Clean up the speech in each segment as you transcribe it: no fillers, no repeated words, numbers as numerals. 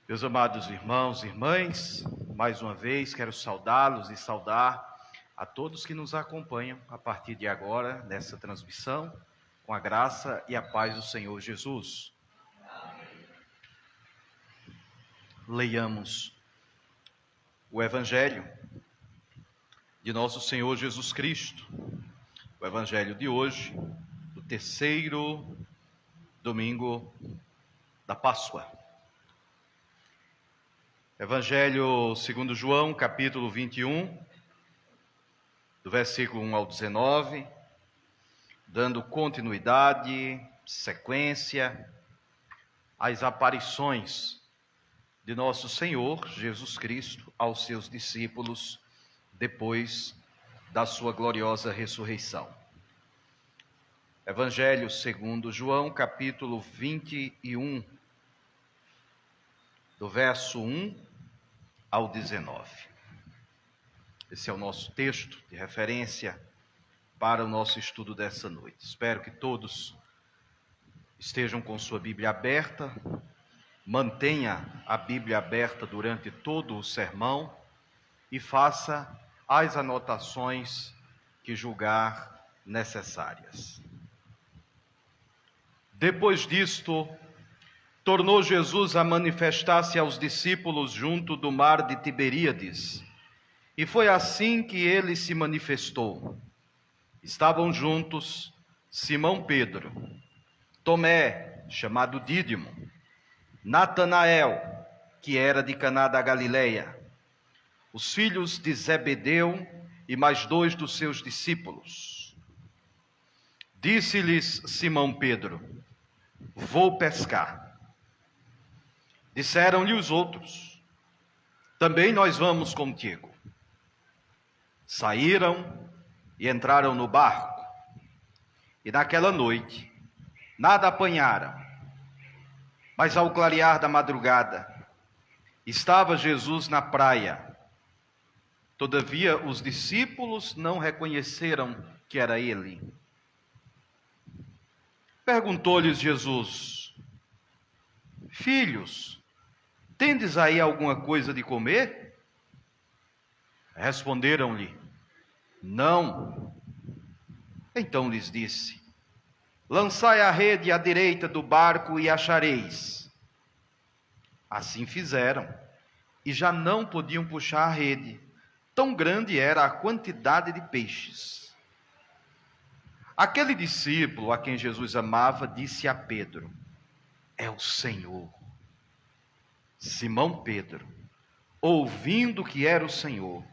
Meus amados irmãos e irmãs, mais uma vez quero saudá-los e saudar a todos que nos acompanham a partir de agora nessa transmissão, com a graça e a paz do Senhor Jesus. Leiamos o Evangelho de nosso Senhor Jesus Cristo, o Evangelho de hoje, do terceiro domingo da Páscoa. Evangelho segundo João, capítulo 21, do versículo 1 ao 19, dando continuidade, sequência às aparições de nosso Senhor Jesus Cristo aos seus discípulos depois da sua gloriosa ressurreição. Evangelho segundo João, capítulo 21, do verso 1 ao 19. Esse é o nosso texto de referência para o nosso estudo dessa noite. Espero que todos estejam com sua Bíblia aberta, mantenha a Bíblia aberta durante todo o sermão e faça as anotações que julgar necessárias. Depois disto, tornou Jesus a manifestar-se aos discípulos junto do mar de Tiberíades, e foi assim que ele se manifestou. Estavam juntos Simão Pedro, Tomé, chamado Dídimo, Natanael, que era de Caná da Galileia, os filhos de Zebedeu e mais 2 dos seus discípulos. Disse-lhes Simão Pedro: vou pescar. Disseram-lhe os outros: também nós vamos contigo. Saíram e entraram no barco, e naquela noite nada apanharam. Mas ao clarear da madrugada, estava Jesus na praia. Todavia os discípulos não reconheceram que era ele. Perguntou-lhes Jesus: filhos, tendes aí alguma coisa de comer? Responderam-lhe: não. Então lhes disse: lançai a rede à direita do barco e achareis. Assim fizeram, e já não podiam puxar a rede, tão grande era a quantidade de peixes. Aquele discípulo a quem Jesus amava disse a Pedro: é o Senhor. Simão Pedro, ouvindo que era o Senhor,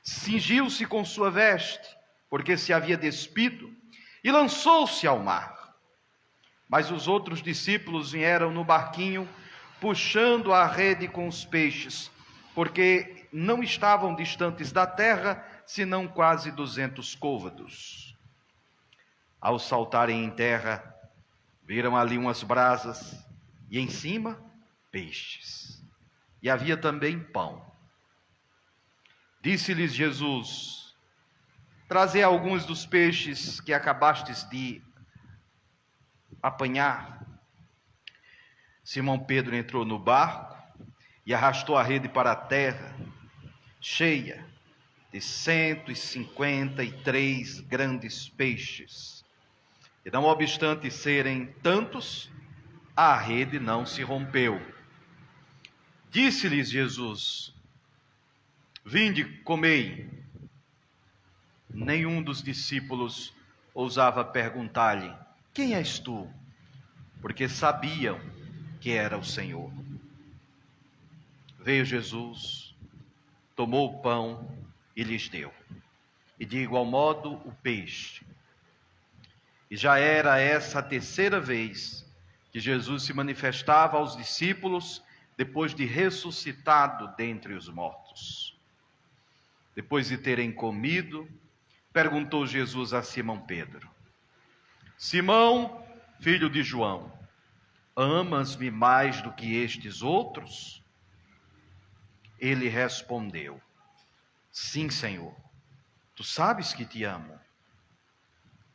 cingiu-se com sua veste, porque se havia despido, e lançou-se ao mar. Mas os outros discípulos vieram no barquinho, puxando a rede com os peixes, porque não estavam distantes da terra, senão quase 200 côvados. Ao saltarem em terra, viram ali umas brasas, e em cima peixes, e havia também pão. Disse-lhes Jesus: trazei alguns dos peixes que acabastes de apanhar. Simão Pedro entrou no barco e arrastou a rede para a terra, cheia de 153 grandes peixes. E não obstante serem tantos, a rede não se rompeu. Disse-lhes Jesus: vinde, comei. Nenhum dos discípulos ousava perguntar-lhe: quem és tu? Porque sabiam que era o Senhor. Veio Jesus, tomou o pão e lhes deu, e de igual modo o peixe. E já era essa a terceira vez que Jesus se manifestava aos discípulos depois de ressuscitado dentre os mortos. Depois de terem comido, perguntou Jesus a Simão Pedro: Simão, filho de João, amas-me mais do que estes outros? Ele respondeu: sim, Senhor, tu sabes que te amo.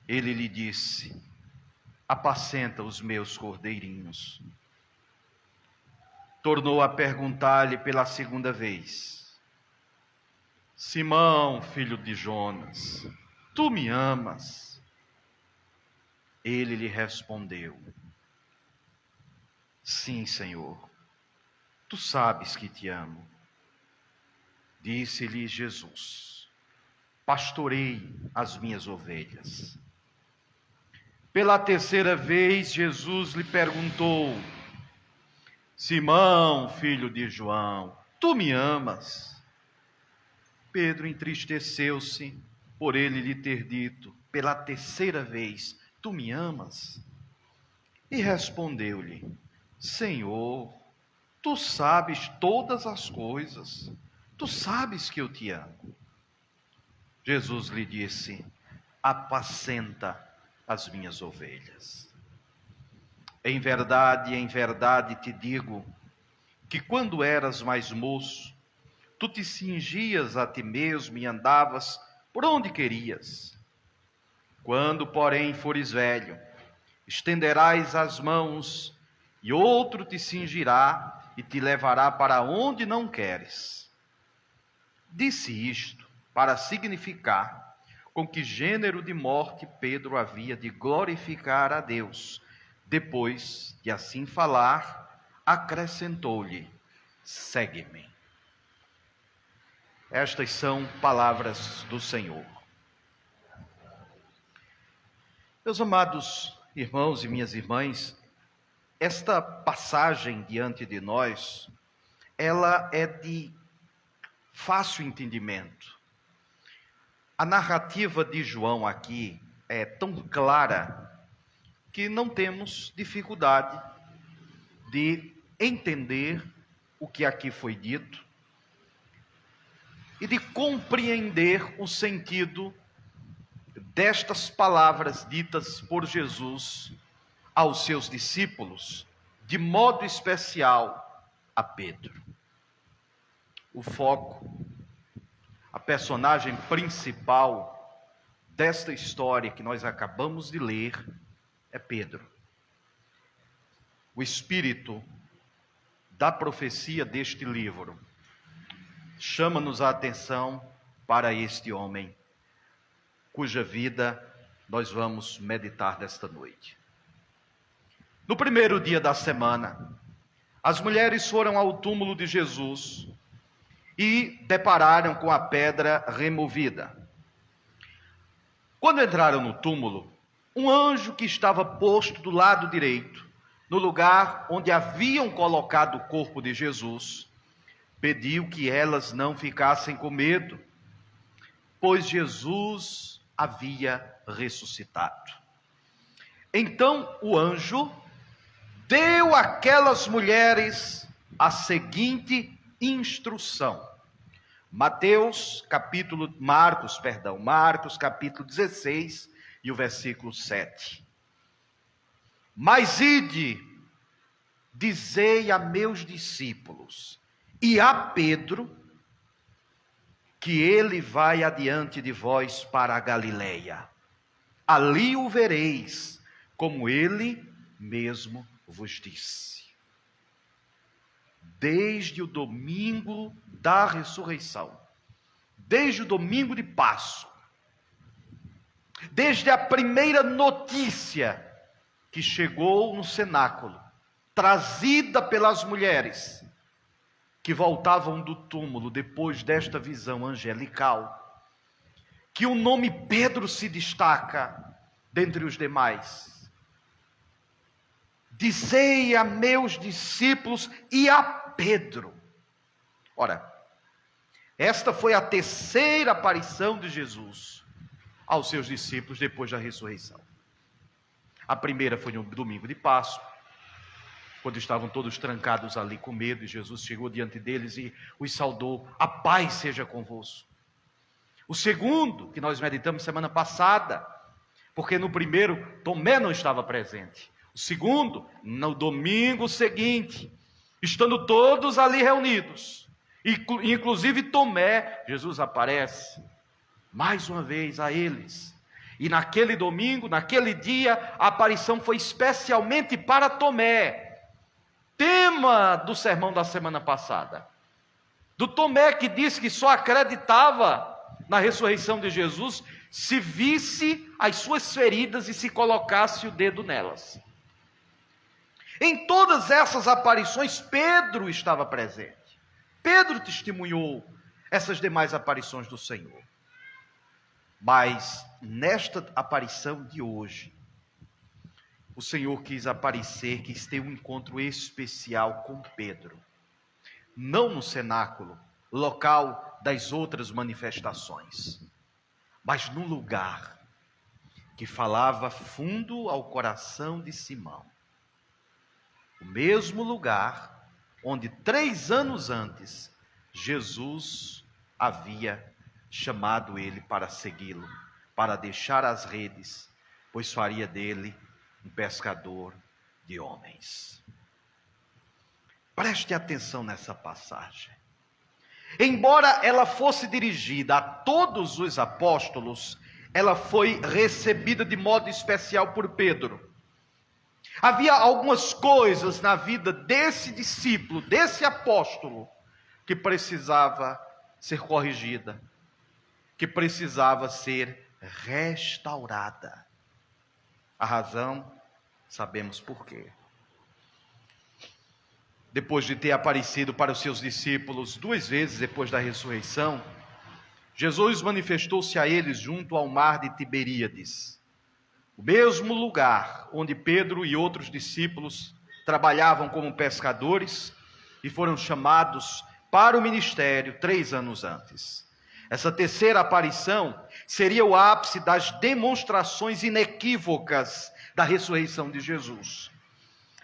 Ele lhe disse: apacenta os meus cordeirinhos. tornou a perguntar-lhe pela segunda vez: Simão, filho de Jonas, tu me amas? Ele lhe respondeu: Sim, Senhor, tu sabes que te amo. Disse-lhe Jesus: Pastorei as minhas ovelhas. Pela terceira vez, Jesus lhe perguntou: Simão, filho de João, tu me amas? Pedro entristeceu-se por ele lhe ter dito pela terceira vez: Tu me amas? E respondeu-lhe: Senhor, tu sabes todas as coisas, tu sabes que eu te amo. Jesus lhe disse: Apacenta as minhas ovelhas. Em verdade te digo que quando eras mais moço, tu te cingias a ti mesmo e andavas por onde querias. Quando, porém, fores velho, estenderás as mãos e outro te cingirá e te levará para onde não queres. Disse isto para significar com que gênero de morte Pedro havia de glorificar a Deus. Depois de assim falar, acrescentou-lhe: Segue-me. Estas são palavras do Senhor. Meus amados irmãos e minhas irmãs, esta passagem diante de nós, ela é de fácil entendimento. A narrativa de João aqui é tão clara que não temos dificuldade de entender o que aqui foi dito e de compreender o sentido destas palavras ditas por Jesus aos seus discípulos, de modo especial a Pedro. O foco, a personagem principal desta história que nós acabamos de ler é Pedro. O espírito da profecia deste livro chama-nos a atenção para este homem, cuja vida nós vamos meditar nesta noite. No primeiro dia da semana, as mulheres foram ao túmulo de Jesus e depararam com a pedra removida. Quando entraram no túmulo, um anjo que estava posto do lado direito, no lugar onde haviam colocado o corpo de Jesus, pediu que elas não ficassem com medo, pois Jesus havia ressuscitado. Então o anjo deu àquelas mulheres a seguinte instrução. Marcos capítulo 16 e o versículo 7. Mas ide, dizei a meus discípulos e a Pedro, que ele vai adiante de vós para a Galileia. Ali o vereis, como ele mesmo vos disse. Desde o domingo da ressurreição, desde o domingo de Páscoa, desde a primeira notícia que chegou no cenáculo, trazida pelas mulheres que voltavam do túmulo depois desta visão angelical, que o nome Pedro se destaca dentre os demais. Dizei a meus discípulos e a Pedro. Ora, esta foi a terceira aparição de Jesus aos seus discípulos depois da ressurreição. A primeira foi no domingo de Páscoa, quando estavam todos trancados ali com medo, e Jesus chegou diante deles e os saudou: a paz seja convosco. O segundo, que nós meditamos semana passada, porque no primeiro Tomé não estava presente. O segundo, no domingo seguinte, estando todos ali reunidos, inclusive Tomé, Jesus aparece mais uma vez a eles. E naquele domingo, naquele dia, a aparição foi especialmente para Tomé. tema do sermão da semana passada. Do Tomé, que disse que só acreditava na ressurreição de Jesus se visse as suas feridas e se colocasse o dedo nelas. Em todas essas aparições, Pedro estava presente. Pedro testemunhou essas demais aparições do Senhor. Mas nesta aparição de hoje, o Senhor quis aparecer, quis ter um encontro especial com Pedro. Não no cenáculo, local das outras manifestações, mas num lugar que falava fundo ao coração de Simão. O mesmo lugar onde 3 anos antes, Jesus havia chamado ele para segui-lo, para deixar as redes, pois faria dele um pescador de homens. Preste atenção nessa passagem. Embora ela fosse dirigida a todos os apóstolos, ela foi recebida de modo especial por Pedro. Havia algumas coisas na vida desse discípulo, desse apóstolo, que precisava ser corrigida, que precisava ser restaurada. A razão, sabemos por quê. Depois de ter aparecido para os seus discípulos 2 vezes depois da ressurreição, Jesus manifestou-se a eles junto ao mar de Tiberíades, o mesmo lugar onde Pedro e outros discípulos trabalhavam como pescadores e foram chamados para o ministério 3 anos antes. Essa terceira aparição seria o ápice das demonstrações inequívocas da ressurreição de Jesus.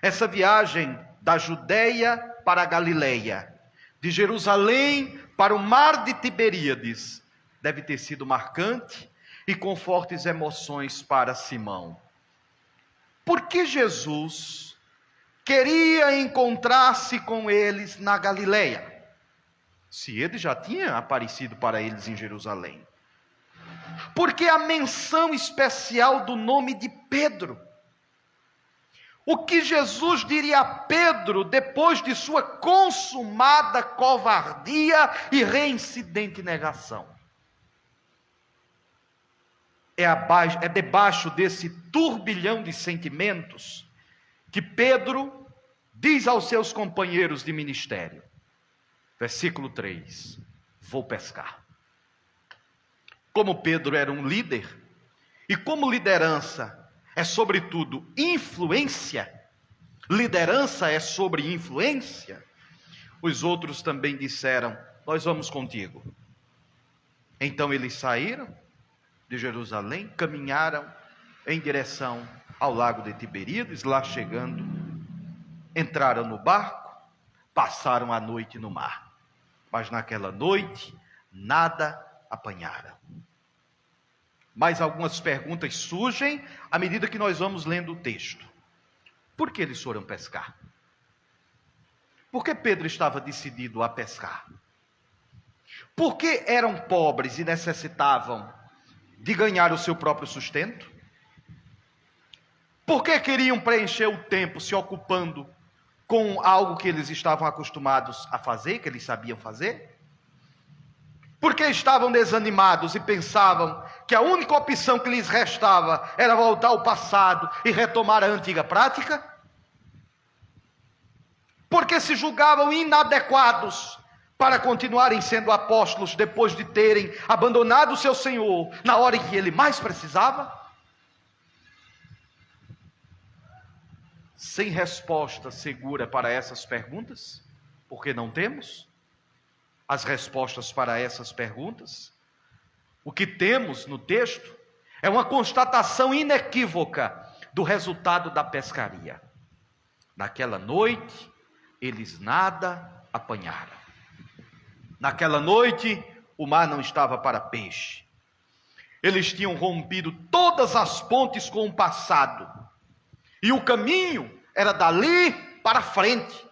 Essa viagem da Judeia para a Galileia, de Jerusalém para o mar de Tiberíades, deve ter sido marcante e com fortes emoções para Simão. Por que Jesus queria encontrar-se com eles na Galileia, se ele já tinha aparecido para eles em Jerusalém? Por que a menção especial do nome de Pedro? O que Jesus diria a Pedro depois de sua consumada covardia e reincidente negação? É debaixo desse turbilhão de sentimentos que Pedro diz aos seus companheiros de ministério. Versículo 3: vou pescar. Como Pedro era um líder, e como liderança é sobretudo influência, liderança é sobre influência, os outros também disseram: nós vamos contigo. Então eles saíram de Jerusalém, caminharam em direção ao lago de Tiberíades. Lá chegando, entraram no barco, passaram a noite no mar, mas naquela noite nada apanharam. Mas algumas perguntas surgem à medida que nós vamos lendo o texto. Por que eles foram pescar? Por que Pedro estava decidido a pescar? Por que eram pobres e necessitavam de ganhar o seu próprio sustento? Por que queriam preencher o tempo se ocupando com algo que eles estavam acostumados a fazer, que eles sabiam fazer? Porque estavam desanimados e pensavam que a única opção que lhes restava era voltar ao passado e retomar a antiga prática? Porque se julgavam inadequados para continuarem sendo apóstolos depois de terem abandonado o seu Senhor na hora em que ele mais precisava? Sem resposta segura para essas perguntas, porque não temos as respostas para essas perguntas, o que temos no texto é uma constatação inequívoca do resultado da pescaria. Naquela noite, eles nada apanharam. Naquela noite, o mar não estava para peixe. Eles tinham rompido todas as pontes com o passado, e o caminho era dali para frente,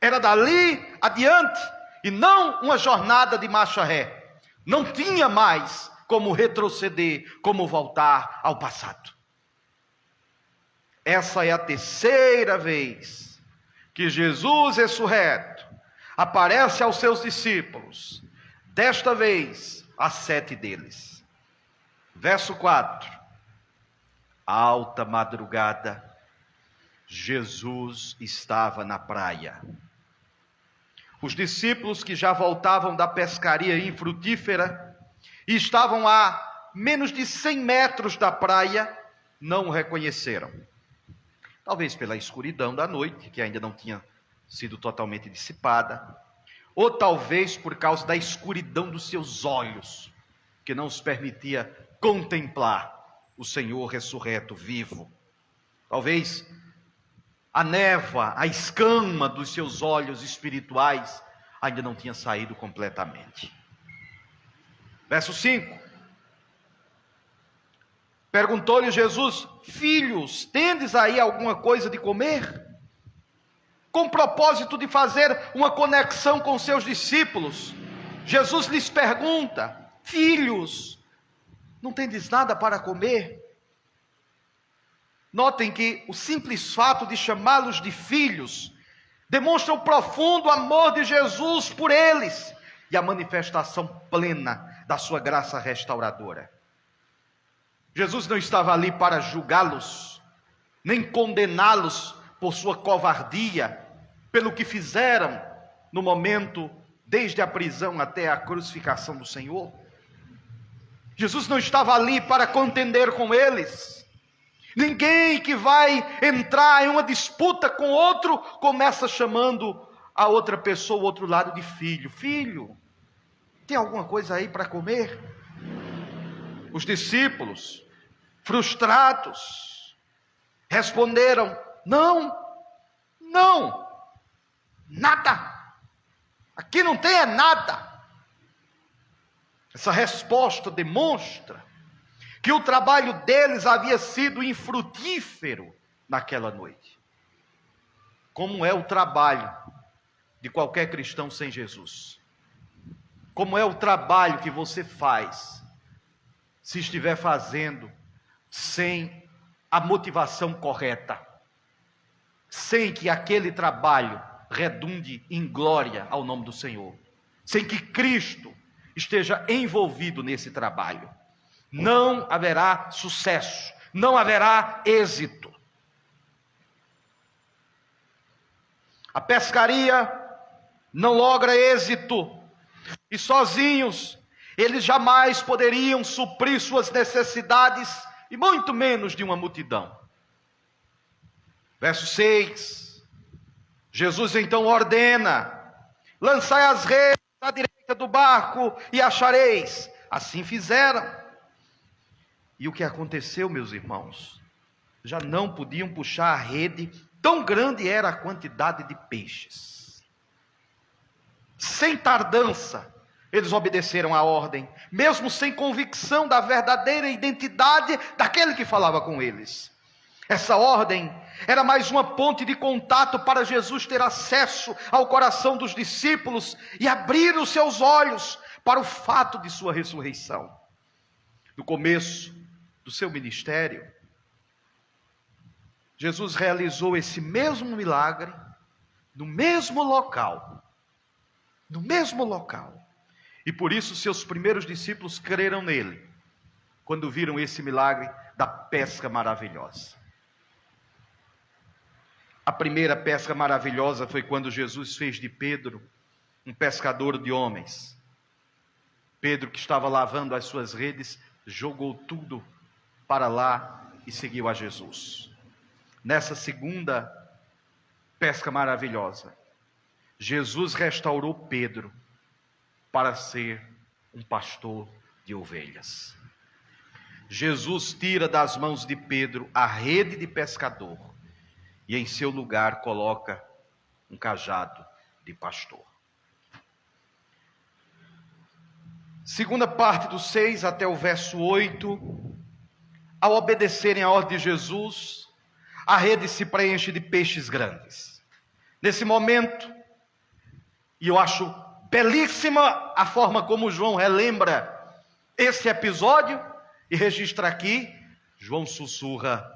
era dali adiante, e não uma jornada de marcha ré. Não tinha mais como retroceder, como voltar ao passado. Essa é a terceira vez que Jesus ressurreto aparece aos seus discípulos, desta vez a 7 deles. Verso 4. Alta madrugada, Jesus estava na praia. Os discípulos que já voltavam da pescaria infrutífera e estavam a menos de 100 metros da praia, não o reconheceram. Talvez pela escuridão da noite, que ainda não tinha sido totalmente dissipada, ou talvez por causa da escuridão dos seus olhos, que não os permitia contemplar o Senhor ressurreto vivo. Talvez a névoa, a escama dos seus olhos espirituais ainda não tinha saído completamente. Verso 5. Perguntou-lhe Jesus: filhos, tendes aí alguma coisa de comer? Com o propósito de fazer uma conexão com seus discípulos, Jesus lhes pergunta: filhos, não tendes nada para comer? Notem que o simples fato de chamá-los de filhos demonstra o profundo amor de Jesus por eles e a manifestação plena da sua graça restauradora. Jesus não estava ali para julgá-los, nem condená-los por sua covardia, pelo que fizeram no momento, desde a prisão até a crucificação do Senhor. Jesus não estava ali para contender com eles. Ninguém que vai entrar em uma disputa com outro, começa chamando a outra pessoa, o outro lado, de filho. Filho, tem alguma coisa aí para comer? Os discípulos, frustrados, responderam: não, nada. Aqui não tem nada. Essa resposta demonstra que o trabalho deles havia sido infrutífero naquela noite. Como é o trabalho de qualquer cristão sem Jesus? Como é o trabalho que você faz se estiver fazendo sem a motivação correta? Sem que aquele trabalho redunde em glória ao nome do Senhor. Sem que Cristo esteja envolvido nesse trabalho. Não haverá sucesso, não haverá êxito. A pescaria não logra êxito, e sozinhos eles jamais poderiam suprir suas necessidades, e muito menos de uma multidão. Verso 6, Jesus então ordena: lançai as redes à direita do barco e achareis. Assim fizeram. E o que aconteceu, meus irmãos? Já não podiam puxar a rede, tão grande era a quantidade de peixes. Sem tardança, eles obedeceram à ordem, mesmo sem convicção da verdadeira identidade daquele que falava com eles. Essa ordem era mais uma ponte de contato para Jesus ter acesso ao coração dos discípulos e abrir os seus olhos para o fato de sua ressurreição. No começo do seu ministério, Jesus realizou esse mesmo milagre no mesmo local. No mesmo local. E por isso seus primeiros discípulos creram nele, quando viram esse milagre da pesca maravilhosa. A primeira pesca maravilhosa foi quando Jesus fez de Pedro um pescador de homens. Pedro, que estava lavando as suas redes, jogou tudo para lá e seguiu a Jesus. Nessa segunda pesca maravilhosa, Jesus restaurou Pedro para ser um pastor de ovelhas. Jesus tira das mãos de Pedro a rede de pescador e em seu lugar coloca um cajado de pastor. Segunda parte do 6 até o verso 8, ao obedecerem à ordem de Jesus, a rede se preenche de peixes grandes. Nesse momento, e eu acho belíssima a forma como João relembra esse episódio e registra aqui, João sussurra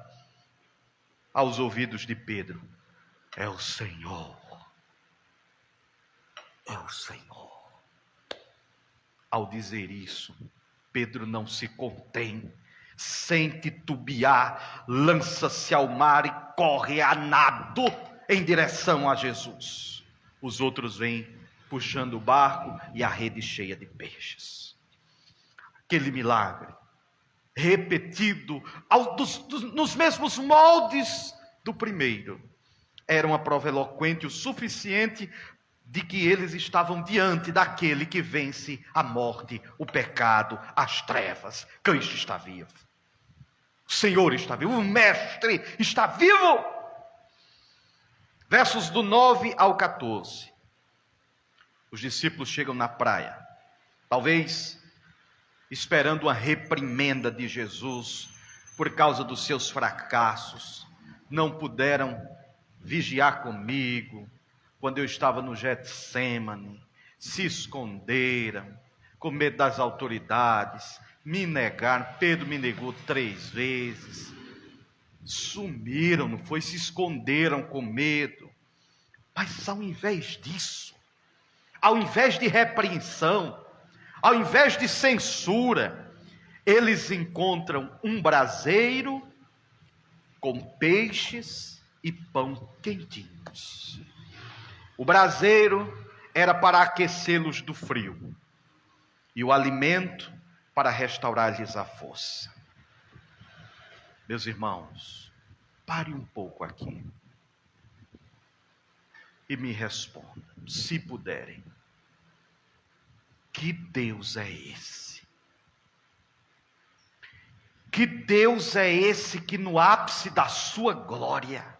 aos ouvidos de Pedro: é o Senhor. É o Senhor. Ao dizer isso, Pedro não se contém, sem titubear, lança-se ao mar e corre a nado em direção a Jesus. Os outros vêm puxando o barco e a rede cheia de peixes. Aquele milagre, repetido nos mesmos moldes do primeiro, era uma prova eloquente o suficiente de que eles estavam diante daquele que vence a morte, o pecado, as trevas. Cristo está vivo. O Senhor está vivo. O Mestre está vivo. Versos do 9 ao 14. Os discípulos chegam na praia, talvez esperando uma reprimenda de Jesus por causa dos seus fracassos. Não puderam vigiar comigo quando eu estava no Getsêmani, se esconderam, com medo das autoridades, me negaram. Pedro me negou 3 vezes, sumiram, não foi? Se esconderam com medo. Mas ao invés disso, ao invés de repreensão, ao invés de censura, eles encontram um braseiro com peixes e pão quentinhos. O braseiro era para aquecê-los do frio, e o alimento para restaurar-lhes a força. Meus irmãos, pare um pouco aqui e me respondam, se puderem. Que Deus é esse? Que Deus é esse que no ápice da sua glória,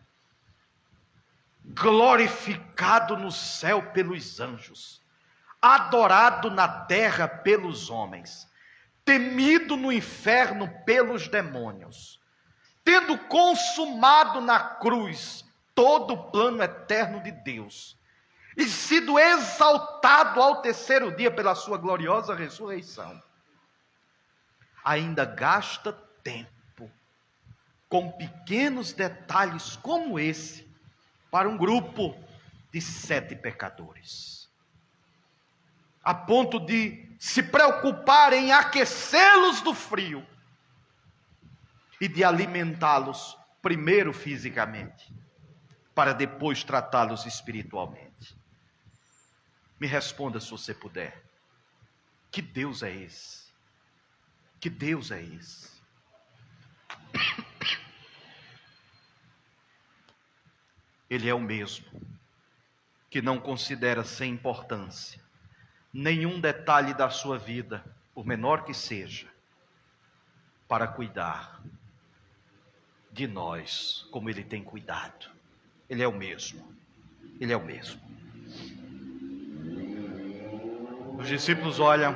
glorificado no céu pelos anjos, adorado na terra pelos homens, temido no inferno pelos demônios, tendo consumado na cruz todo o plano eterno de Deus, e sido exaltado ao 3º dia pela sua gloriosa ressurreição, ainda gasta tempo com pequenos detalhes como esse, para um grupo de 7 pecadores, a ponto de se preocupar em aquecê-los do frio e de alimentá-los primeiro fisicamente, para depois tratá-los espiritualmente. Me responda se você puder. Que Deus é esse? Que Deus é esse? Ele é o mesmo que não considera sem importância nenhum detalhe da sua vida, por menor que seja, para cuidar de nós como Ele tem cuidado. Ele é o mesmo. Ele é o mesmo. Os discípulos olham,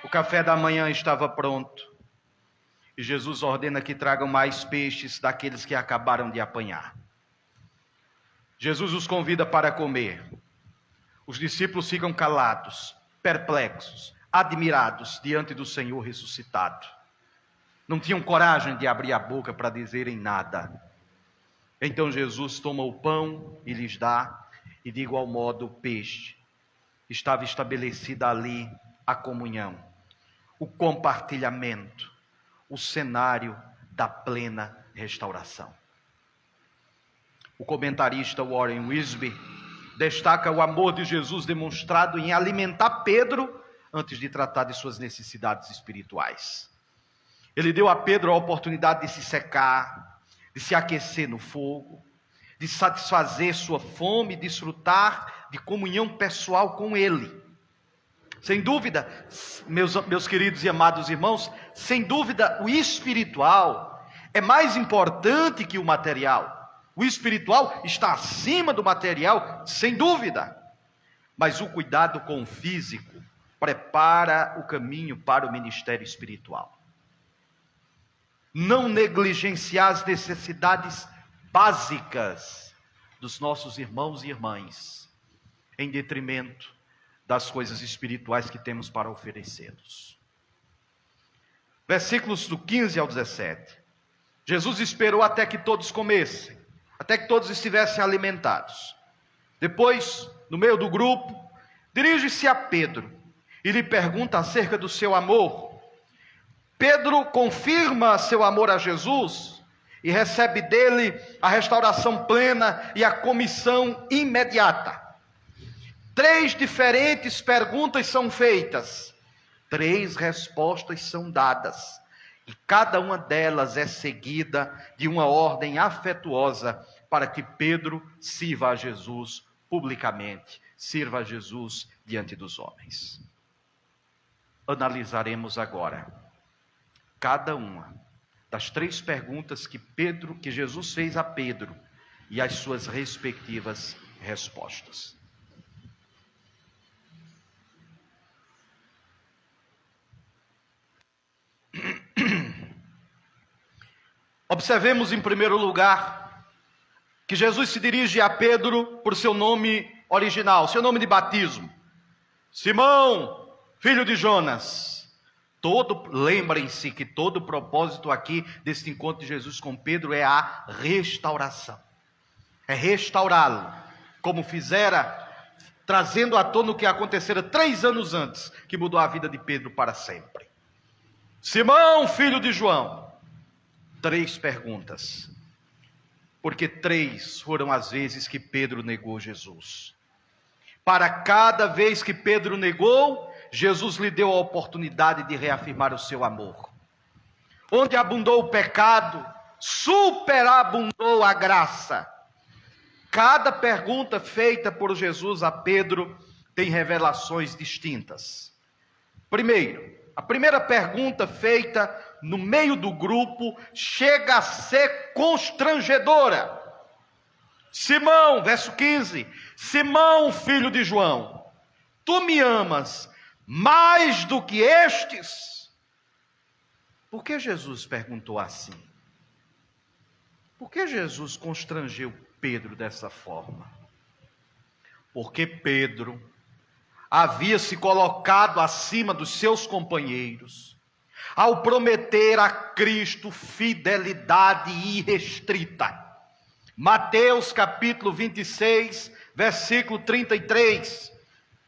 o café da manhã estava pronto, e Jesus ordena que tragam mais peixes daqueles que acabaram de apanhar. Jesus os convida para comer. Os discípulos ficam calados, perplexos, admirados diante do Senhor ressuscitado. Não tinham coragem de abrir a boca para dizerem nada. Então Jesus toma o pão e lhes dá, e de igual modo o peixe. Estava estabelecida ali a comunhão, o compartilhamento, o cenário da plena restauração. O comentarista Warren Wiersbe destaca o amor de Jesus demonstrado em alimentar Pedro antes de tratar de suas necessidades espirituais. Ele deu a Pedro a oportunidade de se secar, de se aquecer no fogo, de satisfazer sua fome e desfrutar de comunhão pessoal com Ele. Sem dúvida, meus queridos e amados irmãos, sem dúvida o espiritual é mais importante que o material. O espiritual está acima do material, sem dúvida. Mas o cuidado com o físico prepara o caminho para o ministério espiritual. Não negligenciar as necessidades básicas dos nossos irmãos e irmãs, em detrimento das coisas espirituais que temos para oferecê-los. Versículos do 15 ao 17. Jesus esperou até que todos comessem, até que todos estivessem alimentados. Depois, no meio do grupo, dirige-se a Pedro e lhe pergunta acerca do seu amor. Pedro confirma seu amor a Jesus e recebe dele a restauração plena e a comissão imediata. 3 diferentes perguntas são feitas, 3 respostas são dadas, e cada uma delas é seguida de uma ordem afetuosa para que Pedro sirva a Jesus publicamente, sirva a Jesus diante dos homens. Analisaremos agora cada uma das 3 perguntas que Jesus fez a Pedro e as suas respectivas respostas. Observemos em primeiro lugar que Jesus se dirige a Pedro por seu nome original, seu nome de batismo. Simão, filho de Jonas. Lembrem-se que todo o propósito aqui deste encontro de Jesus com Pedro é a restauração. É restaurá-lo, como fizera, trazendo à tona o que acontecera 3 anos antes, que mudou a vida de Pedro para sempre. Simão, filho de João. 3 perguntas, porque 3 foram as vezes que Pedro negou Jesus. Para cada vez que Pedro negou, Jesus lhe deu a oportunidade de reafirmar o seu amor. Onde abundou o pecado, superabundou a graça. Cada pergunta feita por Jesus a Pedro tem revelações distintas. Primeiro, a primeira pergunta feita no meio do grupo chega a ser constrangedora. Simão, verso 15, Simão, filho de João, tu me amas mais do que estes? Por que Jesus perguntou assim? Por que Jesus constrangeu Pedro dessa forma? Porque Pedro havia se colocado acima dos seus companheiros, ao prometer a Cristo fidelidade irrestrita. Mateus capítulo 26, versículo 33.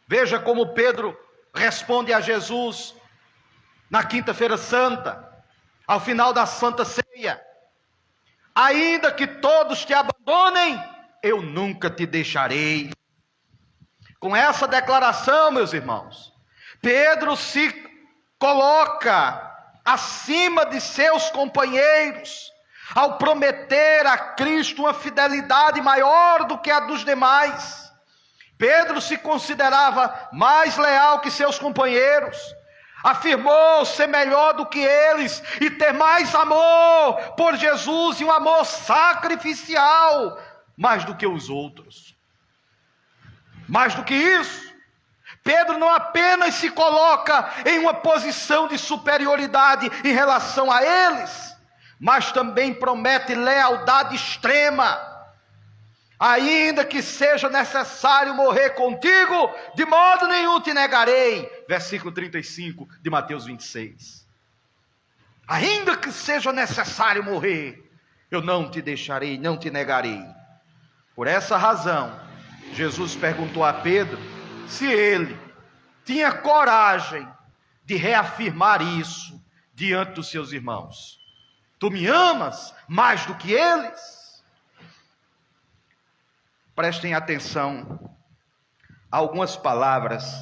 Veja como Pedro responde a Jesus na quinta-feira santa, ao final da Santa Ceia: ainda que todos te abandonem, eu nunca te deixarei. Com essa declaração, meus irmãos, Pedro se coloca acima de seus companheiros, ao prometer a Cristo uma fidelidade maior do que a dos demais. Pedro se considerava mais leal que seus companheiros, afirmou ser melhor do que eles e ter mais amor por Jesus, e um amor sacrificial, mais do que os outros. Mais do que isso, Pedro não apenas se coloca em uma posição de superioridade em relação a eles, mas também promete lealdade extrema. Ainda que seja necessário morrer contigo, de modo nenhum te negarei. Versículo 35 de Mateus 26. Ainda que seja necessário morrer, eu não te deixarei, não te negarei. Por essa razão, Jesus perguntou a Pedro se ele tinha coragem de reafirmar isso diante dos seus irmãos. Tu me amas mais do que eles? Prestem atenção a algumas palavras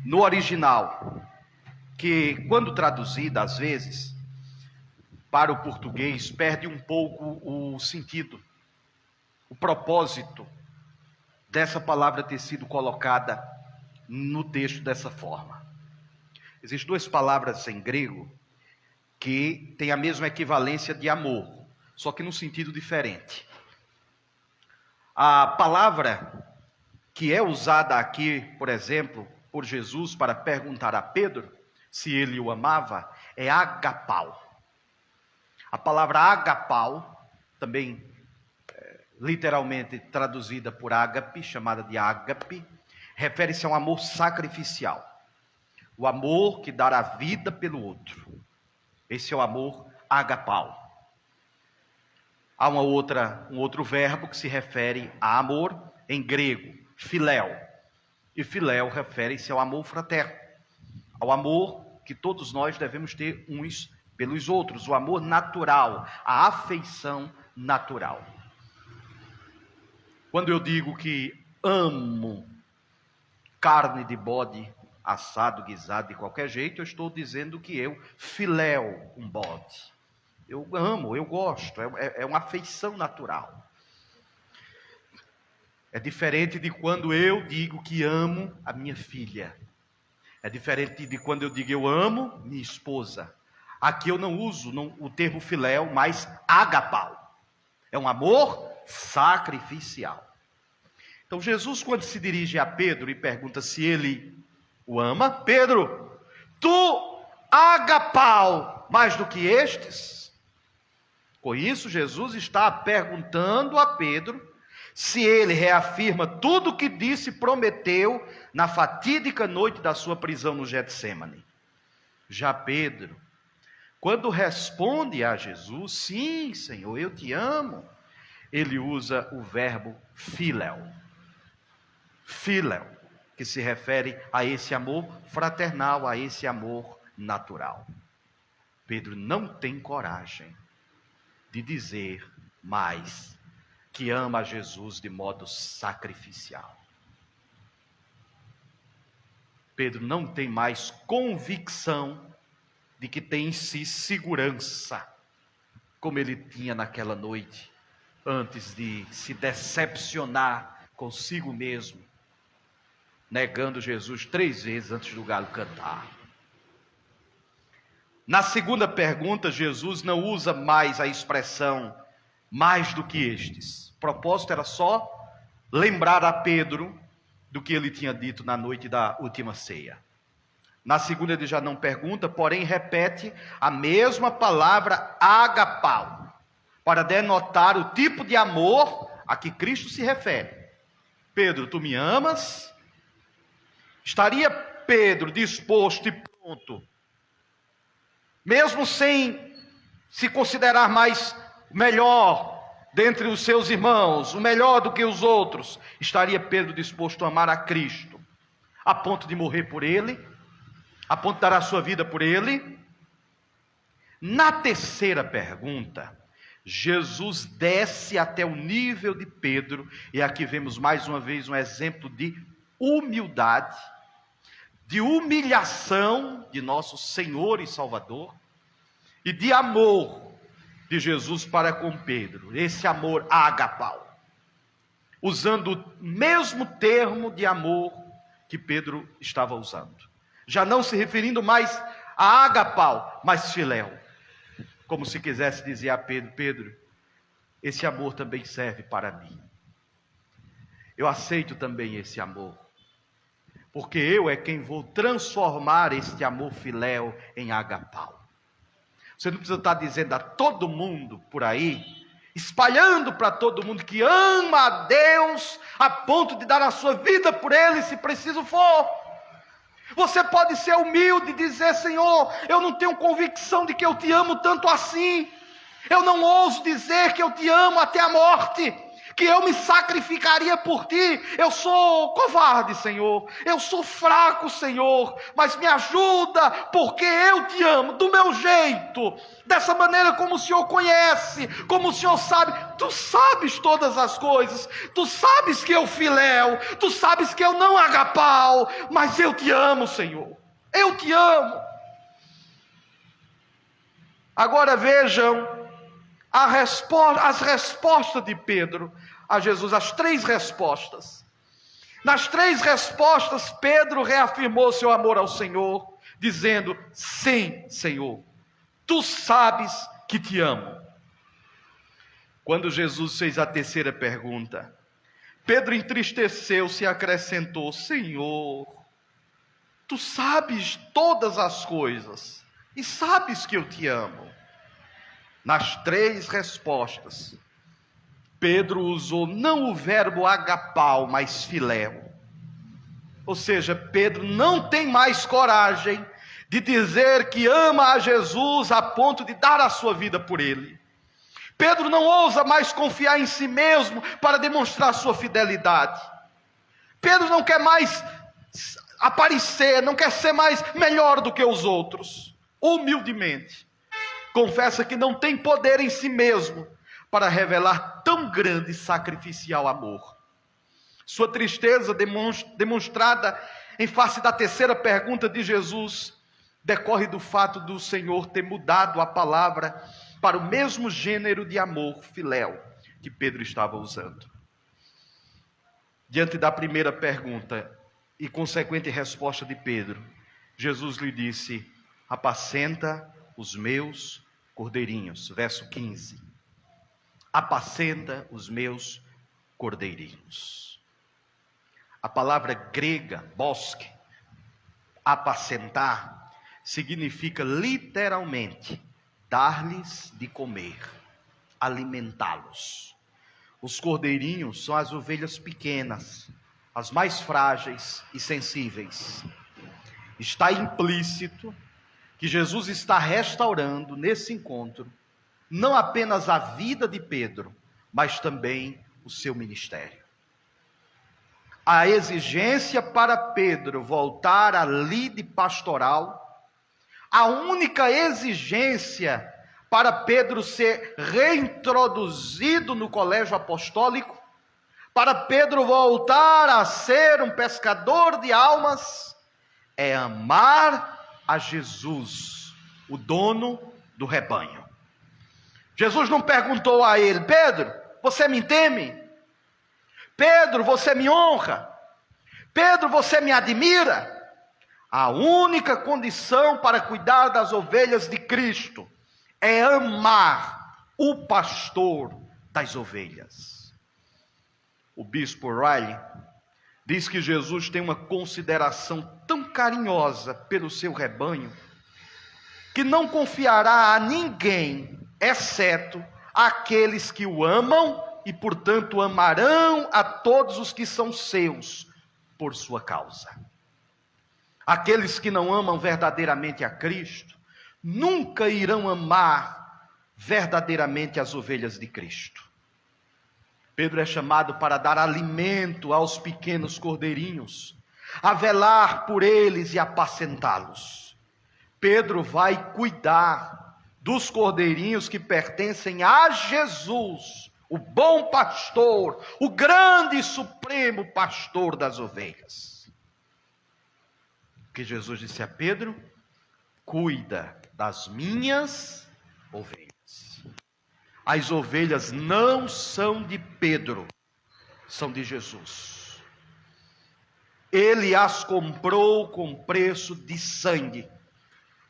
no original, que quando traduzida às vezes para o português perde um pouco o sentido, o propósito dessa palavra ter sido colocada no texto dessa forma. Existem 2 palavras em grego que têm a mesma equivalência de amor, só que num sentido diferente. A palavra que é usada aqui, por exemplo, por Jesus para perguntar a Pedro se ele o amava, é agapau. A palavra agapau, também literalmente traduzida por ágape, chamada de ágape, refere-se a um amor sacrificial. O amor que dá a vida pelo outro. Esse é o amor agapau. Há um outro verbo que se refere a amor, em grego, filéu. E filéu refere-se ao amor fraterno, ao amor que todos nós devemos ter uns pelos outros, o amor natural, a afeição natural. Quando eu digo que amo carne de bode, assado, guisado, de qualquer jeito, eu estou dizendo que eu filéu um bode. Eu amo, eu gosto, é uma afeição natural. É diferente de quando eu digo que amo a minha filha. É diferente de quando eu digo eu amo minha esposa. Aqui eu não uso o termo filéu, mas agapau. É um amor sacrificial. Então Jesus, quando se dirige a Pedro e pergunta se ele o ama, Pedro, tu agapau mais do que estes? Com isso, Jesus está perguntando a Pedro se ele reafirma tudo o que disse e prometeu na fatídica noite da sua prisão no Getsêmani. Já Pedro, quando responde a Jesus, sim, Senhor, eu te amo, ele usa o verbo filéu. Filéu, que se refere a esse amor fraternal, a esse amor natural. Pedro não tem coragem de dizer mais que ama a Jesus de modo sacrificial. Pedro não tem mais convicção de que tem em si segurança, como ele tinha naquela noite, antes de se decepcionar consigo mesmo, negando Jesus 3 vezes antes do galo cantar. Na segunda pergunta, Jesus não usa mais a expressão mais do que estes. O propósito era só lembrar a Pedro do que ele tinha dito na noite da última ceia. Na segunda ele já não pergunta, porém repete a mesma palavra agapau, para denotar o tipo de amor a que Cristo se refere. Pedro, tu me amas? Estaria Pedro disposto e pronto, mesmo sem se considerar mais melhor dentre os seus irmãos, o melhor do que os outros, estaria Pedro disposto a amar a Cristo, a ponto de morrer por ele, a ponto de dar a sua vida por ele? Na terceira pergunta, Jesus desce até o nível de Pedro, e aqui vemos mais uma vez um exemplo de humildade, de humilhação de nosso Senhor e Salvador, e de amor de Jesus para com Pedro, esse amor agapau, usando o mesmo termo de amor que Pedro estava usando, já não se referindo mais a agapau, mas filéu, como se quisesse dizer a Pedro, Pedro, esse amor também serve para mim, eu aceito também esse amor, porque eu é quem vou transformar este amor filéu em agapau. Você não precisa estar dizendo a todo mundo por aí, espalhando para todo mundo que ama a Deus, a ponto de dar a sua vida por Ele, se preciso for. Você pode ser humilde e dizer, Senhor, eu não tenho convicção de que eu te amo tanto assim. Eu não ouso dizer que eu te amo até a morte, que eu me sacrificaria por ti. Eu sou covarde, Senhor, eu sou fraco, Senhor, mas me ajuda, porque eu te amo, do meu jeito, dessa maneira como o Senhor conhece, como o Senhor sabe. Tu sabes todas as coisas, tu sabes que eu filéu, tu sabes que eu não agapau, mas eu te amo, Senhor, eu te amo. Agora vejam as respostas de Pedro a Jesus, as 3 respostas. Nas 3 respostas, Pedro reafirmou seu amor ao Senhor, dizendo, sim, Senhor, tu sabes que te amo. Quando Jesus fez a terceira pergunta, Pedro entristeceu-se e acrescentou, Senhor, tu sabes todas as coisas, e sabes que eu te amo. Nas 3 respostas, Pedro usou não o verbo agapau, mas filéu. Ou seja, Pedro não tem mais coragem de dizer que ama a Jesus a ponto de dar a sua vida por ele. Pedro não ousa mais confiar em si mesmo para demonstrar sua fidelidade. Pedro não quer mais aparecer, não quer ser mais melhor do que os outros. Humildemente, confessa que não tem poder em si mesmo para revelar tão grande e sacrificial amor. Sua tristeza, demonstrada em face da terceira pergunta de Jesus, decorre do fato do Senhor ter mudado a palavra para o mesmo gênero de amor, filéu, que Pedro estava usando. Diante da primeira pergunta e consequente resposta de Pedro, Jesus lhe disse: apacenta os meus cordeirinhos. Verso 15. Apacenta os meus cordeirinhos. A palavra grega, bosque, apacentar, significa literalmente dar-lhes de comer, alimentá-los. Os cordeirinhos são as ovelhas pequenas, as mais frágeis e sensíveis. Está implícito que Jesus está restaurando nesse encontro não apenas a vida de Pedro, mas também o seu ministério. A exigência para Pedro voltar à lide pastoral, a única exigência para Pedro ser reintroduzido no colégio apostólico, para Pedro voltar a ser um pescador de almas, é amar a Jesus, o dono do rebanho. Jesus não perguntou a ele: Pedro, você me teme? Pedro, você me honra? Pedro, você me admira? A única condição para cuidar das ovelhas de Cristo é amar o pastor das ovelhas. O bispo Riley diz que Jesus tem uma consideração tão carinhosa pelo seu rebanho, que não confiará a ninguém, exceto aqueles que o amam e, portanto, amarão a todos os que são seus por sua causa. Aqueles que não amam verdadeiramente a Cristo, nunca irão amar verdadeiramente as ovelhas de Cristo. Pedro é chamado para dar alimento aos pequenos cordeirinhos, a velar por eles e apacentá-los. Pedro vai cuidar dos cordeirinhos que pertencem a Jesus, o bom pastor, o grande e supremo pastor das ovelhas. Que Jesus disse a Pedro: cuida das minhas ovelhas. As ovelhas não são de Pedro, são de Jesus. Ele as comprou com preço de sangue.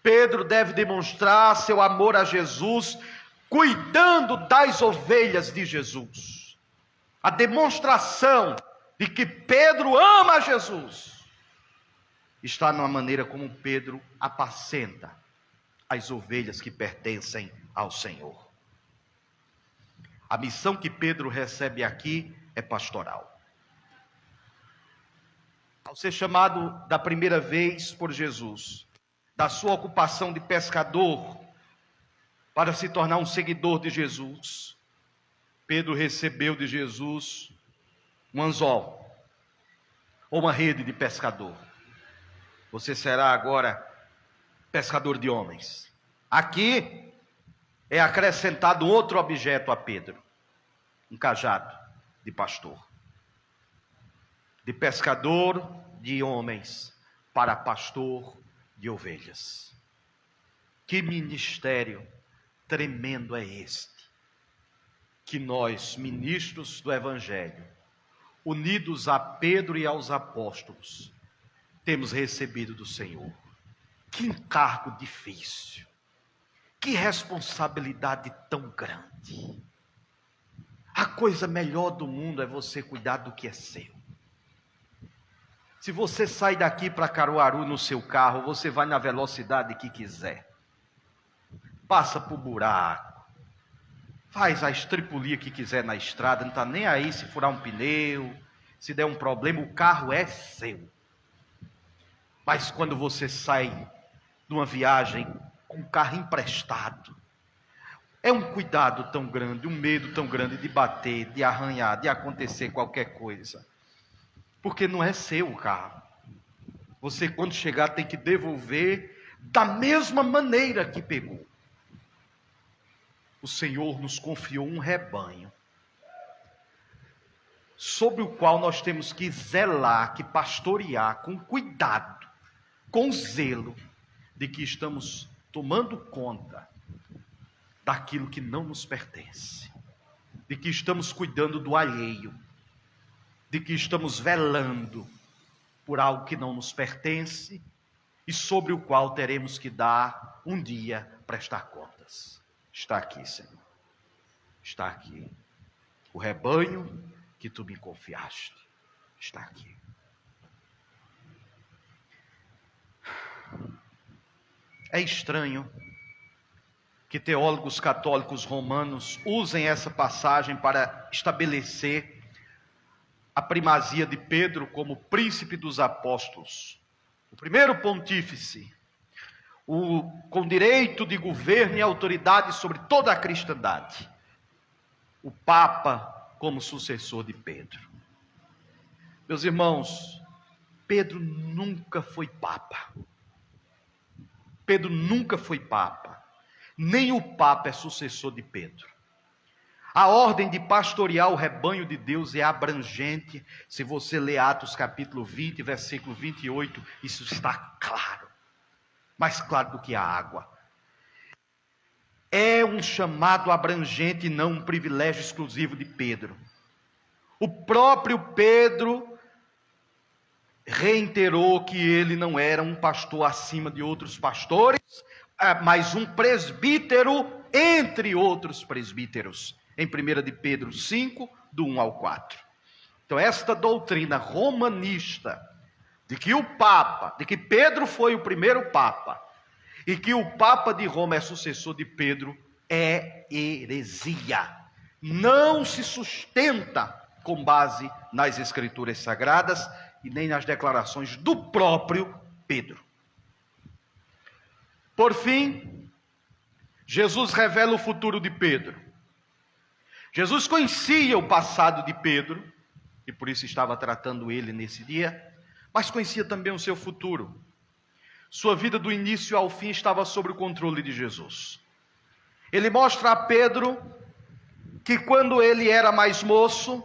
Pedro deve demonstrar seu amor a Jesus, cuidando das ovelhas de Jesus. A demonstração de que Pedro ama Jesus está na maneira como Pedro apacenta as ovelhas que pertencem ao Senhor. A missão que Pedro recebe aqui é pastoral. Ao ser chamado da primeira vez por Jesus, da sua ocupação de pescador, para se tornar um seguidor de Jesus, Pedro recebeu de Jesus um anzol, ou uma rede de pescador. Você será agora pescador de homens. Aqui é acrescentado outro objeto a Pedro: um cajado de pastor. De pescador de homens para pastor de ovelhas. Que ministério tremendo é este, que nós, ministros do Evangelho, unidos a Pedro e aos apóstolos, temos recebido do Senhor. Que encargo difícil, que responsabilidade tão grande. A coisa melhor do mundo é você cuidar do que é seu. Se você sai daqui para Caruaru no seu carro, você vai na velocidade que quiser. Passa por buraco, faz a estripulia que quiser na estrada, não está nem aí se furar um pneu, se der um problema, o carro é seu. Mas quando você sai de uma viagem com um carro emprestado, É um cuidado tão grande, um medo tão grande de bater, de arranhar, de acontecer qualquer coisa. Porque não é seu o carro. Você, quando chegar, tem que devolver da mesma maneira que pegou. O Senhor nos confiou um rebanho, sobre o qual nós temos que zelar, que pastorear com cuidado, com zelo, de que estamos tomando conta daquilo que não nos pertence, de que estamos cuidando do alheio, de que estamos velando por algo que não nos pertence e sobre o qual teremos que dar um dia prestar contas. Está aqui, Senhor. Está aqui. O rebanho que tu me confiaste está aqui. É estranho que teólogos católicos romanos usem essa passagem para estabelecer a primazia de Pedro como príncipe dos apóstolos, o primeiro pontífice, com direito de governo e autoridade sobre toda a cristandade, o Papa como sucessor de Pedro. Meus irmãos, Pedro nunca foi Papa. Pedro nunca foi Papa. Nem o Papa é sucessor de Pedro. A ordem de pastorear o rebanho de Deus é abrangente. Se você ler Atos capítulo 20, versículo 28, isso está claro. Mais claro do que a água. É um chamado abrangente e não um privilégio exclusivo de Pedro. O próprio Pedro reiterou que ele não era um pastor acima de outros pastores, mas um presbítero entre outros presbíteros. Em 1 de Pedro 5, do 1 ao 4. Então esta doutrina romanista, de que Pedro foi o primeiro Papa, e que o Papa de Roma é sucessor de Pedro, é heresia. Não se sustenta com base nas Escrituras Sagradas, e nem nas declarações do próprio Pedro. Por fim, Jesus revela o futuro de Pedro. Jesus conhecia o passado de Pedro, e por isso estava tratando ele nesse dia, mas conhecia também o seu futuro. Sua vida do início ao fim estava sob o controle de Jesus. Ele mostra a Pedro que quando ele era mais moço,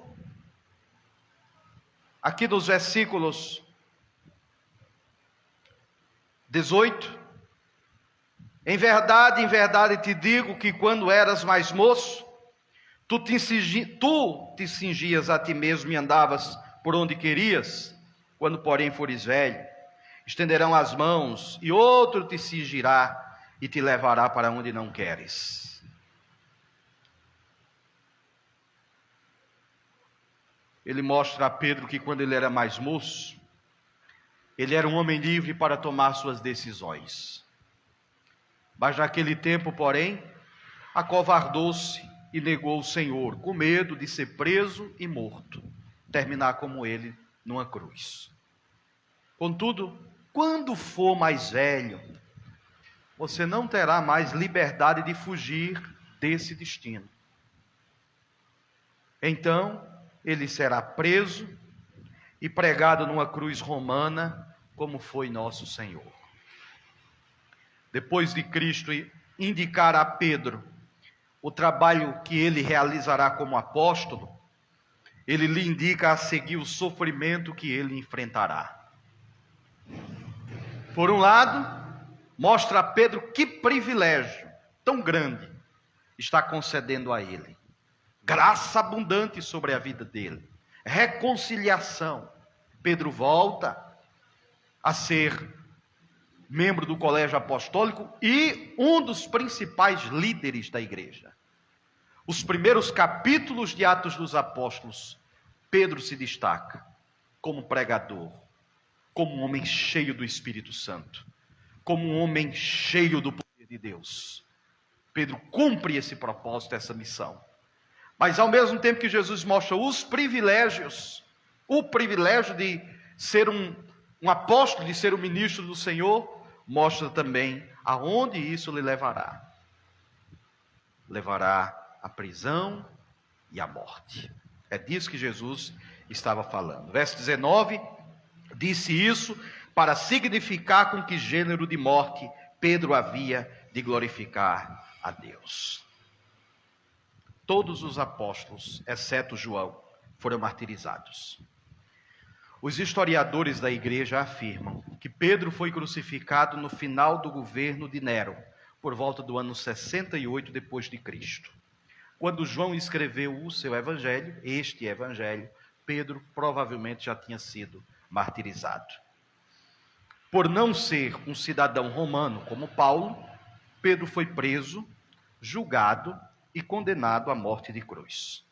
aqui nos versículos 18, em verdade te digo que quando eras mais moço, tu te cingias a ti mesmo e andavas por onde querias. Quando porém fores velho, estenderão as mãos e outro te cingirá e te levará para onde não queres. Ele mostra a Pedro que quando ele era mais moço, ele era um homem livre para tomar suas decisões. Mas naquele tempo, porém, acovardou-se e negou o Senhor, com medo de ser preso e morto, terminar como ele numa cruz. Contudo, quando for mais velho, você não terá mais liberdade de fugir desse destino. Então, ele será preso e pregado numa cruz romana, como foi nosso Senhor. Depois de Cristo indicar a Pedro o trabalho que ele realizará como apóstolo, ele lhe indica a seguir o sofrimento que ele enfrentará. Por um lado, mostra a Pedro que privilégio tão grande está concedendo a ele. Graça abundante sobre a vida dele. Reconciliação. Pedro volta a ser membro do colégio apostólico e um dos principais líderes da igreja. Os primeiros capítulos de Atos dos Apóstolos, Pedro se destaca como pregador, como um homem cheio do Espírito Santo, como um homem cheio do poder de Deus. Pedro cumpre esse propósito, essa missão. Mas ao mesmo tempo que Jesus mostra os privilégios, o privilégio de ser um apóstolo, de ser um ministro do Senhor, mostra também aonde isso lhe levará. levará à prisão e à morte. É disso que Jesus estava falando. Verso 19, disse isso para significar com que gênero de morte Pedro havia de glorificar a Deus. Todos os apóstolos, exceto João, foram martirizados. Os historiadores da igreja afirmam que Pedro foi crucificado no final do governo de Nero, por volta do ano 68 depois de Cristo. Quando João escreveu o seu evangelho, este evangelho, Pedro provavelmente já tinha sido martirizado. Por não ser um cidadão romano como Paulo, Pedro foi preso, julgado e condenado à morte de cruz.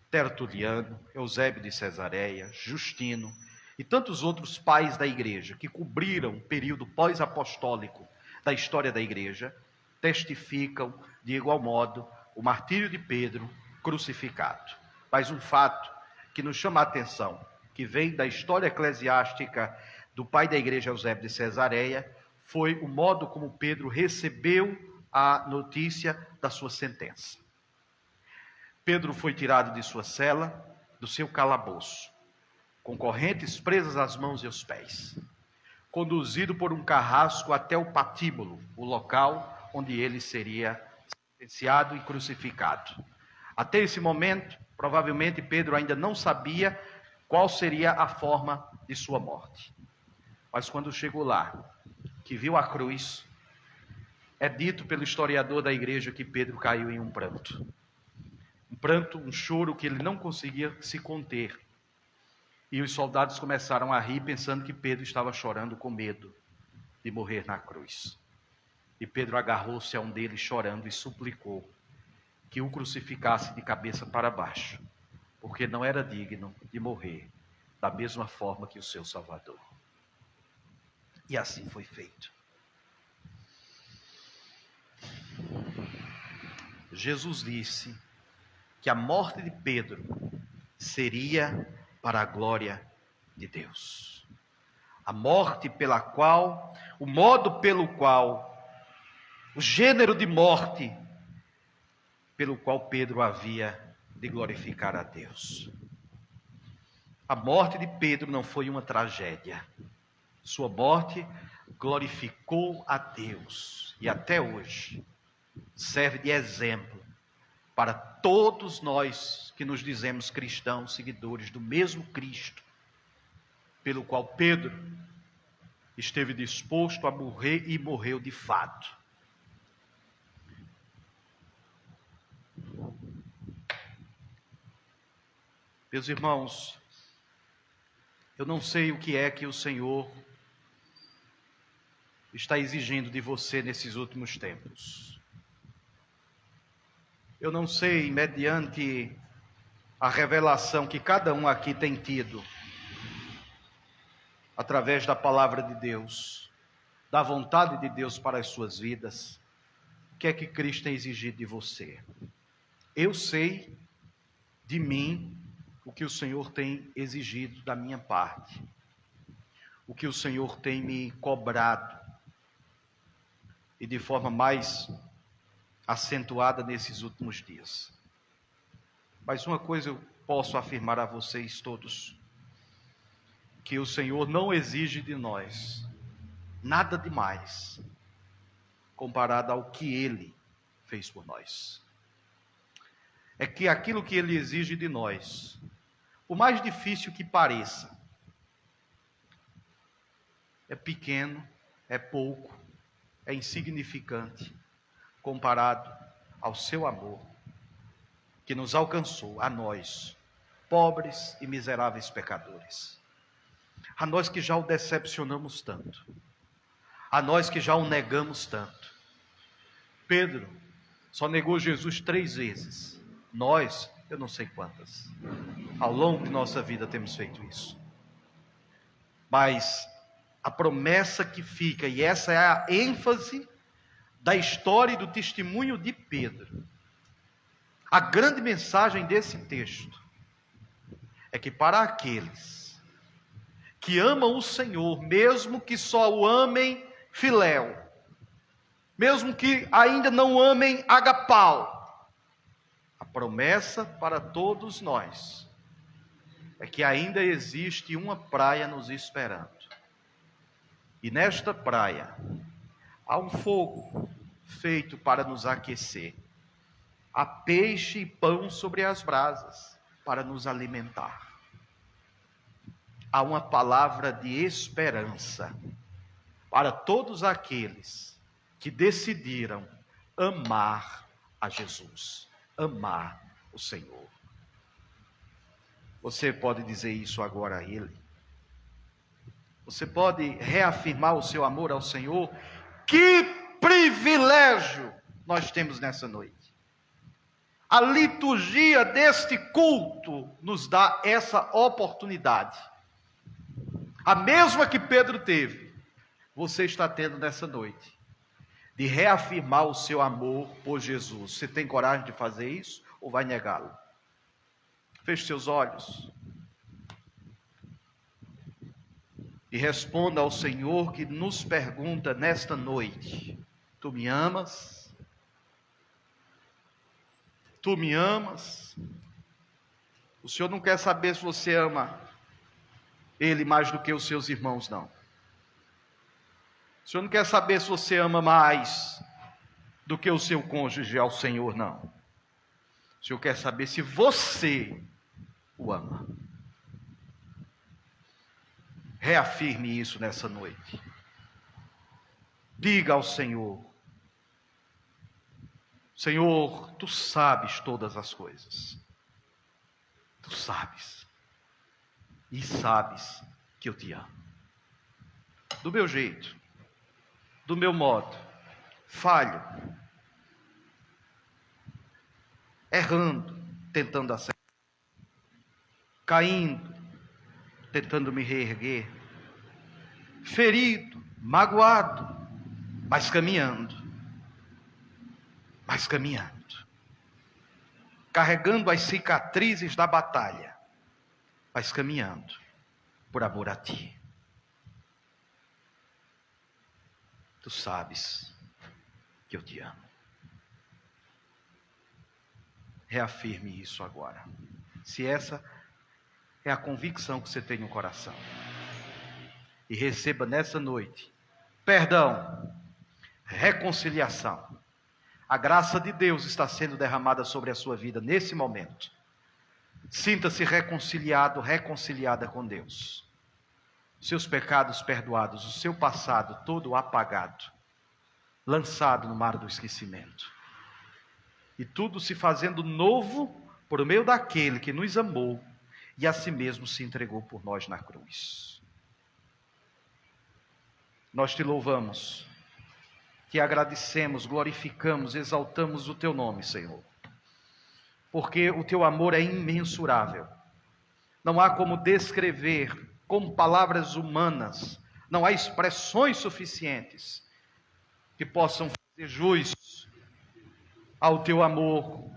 Tertuliano, Eusébio de Cesareia, Justino e tantos outros pais da igreja que cobriram o período pós-apostólico da história da igreja, testificam de igual modo o martírio de Pedro crucificado. Mas um fato que nos chama a atenção, que vem da história eclesiástica do pai da igreja Eusébio de Cesareia, foi o modo como Pedro recebeu a notícia da sua sentença. Pedro foi tirado de sua cela, do seu calabouço, com correntes presas às mãos e aos pés, conduzido por um carrasco até o patíbulo, o local onde ele seria sentenciado e crucificado. Até esse momento, provavelmente Pedro ainda não sabia qual seria a forma de sua morte. Mas quando chegou lá, que viu a cruz, é dito pelo historiador da igreja que Pedro caiu em um pranto. Um pranto, um choro que ele não conseguia se conter. E os soldados começaram a rir, pensando que Pedro estava chorando com medo de morrer na cruz. E Pedro agarrou-se a um deles chorando e suplicou que o crucificasse de cabeça para baixo, porque não era digno de morrer da mesma forma que o seu Salvador. E assim foi feito. Jesus disse que a morte de Pedro seria para a glória de Deus. A morte pela qual, o modo pelo qual, o gênero de morte pelo qual Pedro havia de glorificar a Deus. A morte de Pedro não foi uma tragédia. Sua morte glorificou a Deus e até hoje serve de exemplo para todos nós que nos dizemos cristãos, seguidores do mesmo Cristo, pelo qual Pedro esteve disposto a morrer e morreu de fato. Meus irmãos, eu não sei o que é que o Senhor está exigindo de você nesses últimos tempos. Eu não sei, mediante a revelação que cada um aqui tem tido, através da palavra de Deus, da vontade de Deus para as suas vidas, o que é que Cristo tem exigido de você. Eu sei de mim o que o Senhor tem exigido da minha parte, o que o Senhor tem me cobrado, e de forma mais acentuada nesses últimos dias. Mas uma coisa eu posso afirmar a vocês todos, que o Senhor não exige de nós nada demais, comparado ao que Ele fez por nós. É que aquilo que Ele exige de nós, por mais difícil que pareça, é pequeno, é pouco, é insignificante, comparado ao seu amor, que nos alcançou, a nós, pobres e miseráveis pecadores. A nós que já o decepcionamos tanto, a nós que já o negamos tanto. Pedro só negou Jesus 3 vezes. Nós, eu não sei quantas. Ao longo de nossa vida temos feito isso. Mas a promessa que fica, e essa é a ênfase da história e do testemunho de Pedro, a grande mensagem desse texto é que para aqueles que amam o Senhor, mesmo que só o amem filéu, mesmo que ainda não amem agapau, promessa para todos nós é que ainda existe uma praia nos esperando. E nesta praia há um fogo feito para nos aquecer. Há peixe e pão sobre as brasas para nos alimentar. Há uma palavra de esperança para todos aqueles que decidiram amar a Jesus, amar o Senhor. Você pode dizer isso agora a Ele? Você pode reafirmar o seu amor ao Senhor? Que privilégio nós temos nessa noite. A liturgia deste culto nos dá essa oportunidade. A mesma que Pedro teve, você está tendo nessa noite, de reafirmar o seu amor por Jesus. Você tem coragem de fazer isso ou vai negá-lo? Feche seus olhos e responda ao Senhor que nos pergunta nesta noite: tu me amas? Tu me amas? O Senhor não quer saber se você ama Ele mais do que os seus irmãos, não. O Senhor não quer saber se você ama mais do que o seu cônjuge ao Senhor, não. O Senhor quer saber se você o ama. Reafirme isso nessa noite. Diga ao Senhor: Senhor, tu sabes todas as coisas. Tu sabes. E sabes que eu te amo. Do meu jeito, do meu modo, falho, errando, tentando acertar, caindo, tentando me reerguer, ferido, magoado, mas caminhando, carregando as cicatrizes da batalha, mas caminhando por amor a ti. Tu sabes que eu te amo. Reafirme isso agora. Se essa é a convicção que você tem no coração. E receba nessa noite perdão, reconciliação. A graça de Deus está sendo derramada sobre a sua vida nesse momento. Sinta-se reconciliado, reconciliada com Deus. Seus pecados perdoados, o seu passado todo apagado, lançado no mar do esquecimento. E tudo se fazendo novo por meio daquele que nos amou e a si mesmo se entregou por nós na cruz. Nós te louvamos, te agradecemos, glorificamos, exaltamos o teu nome, Senhor. Porque o teu amor é imensurável. Não há como descrever com palavras humanas, não há expressões suficientes que possam fazer jus ao teu amor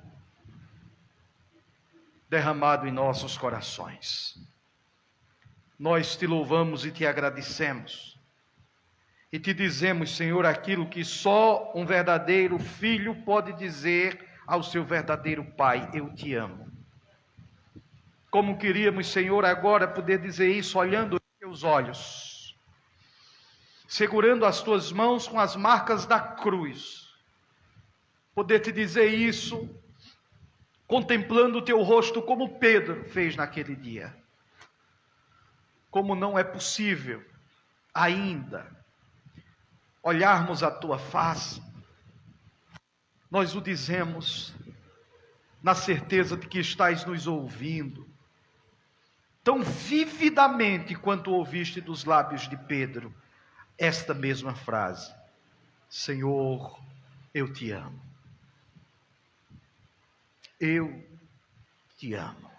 derramado em nossos corações. Nós te louvamos e te agradecemos. E te dizemos, Senhor, aquilo que só um verdadeiro filho pode dizer ao seu verdadeiro pai: eu te amo. Como queríamos, Senhor, agora poder dizer isso olhando os teus olhos, segurando as tuas mãos com as marcas da cruz, poder te dizer isso, contemplando o teu rosto como Pedro fez naquele dia. Como não é possível ainda olharmos a tua face, nós o dizemos na certeza de que estás nos ouvindo, tão vividamente quanto ouviste dos lábios de Pedro, esta mesma frase: Senhor, eu te amo. Eu te amo.